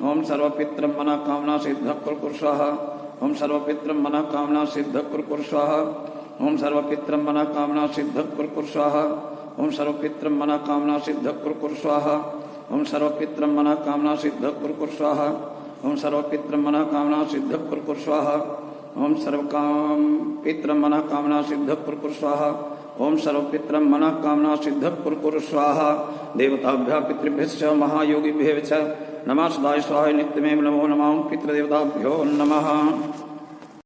ओम सर्वपित्र मनः कामना सिद्ध कुरु स्वाहा ओम सर्वपित्र मनः कामना सिद्ध कुरु स्वाहा ओम सर्वपित्र मनः कामना सिद्ध कुरु स्वाहा ओम सर्वपित्र मनः कामना सिद्ध कुरु स्वाहा ओम सर्वपित्र मनः कामना सिद्ध कुरु स्वाहा ओम सर्वपित्र मनः कामना सिद्ध कुरु स्वाहा ओम सर्वकाम पित्र मनः कामना सिद्ध कुरु स्वाहा ओम सर्वपित्र मनः कामना सिद्ध कुरु स्वाहा देवताभ्यः पितृभ्यश्च महायोगिभ्यः च नमः सदाय स्वाहाय नित्यमेव नमो नमः पितृदेवताभ्यो नमः।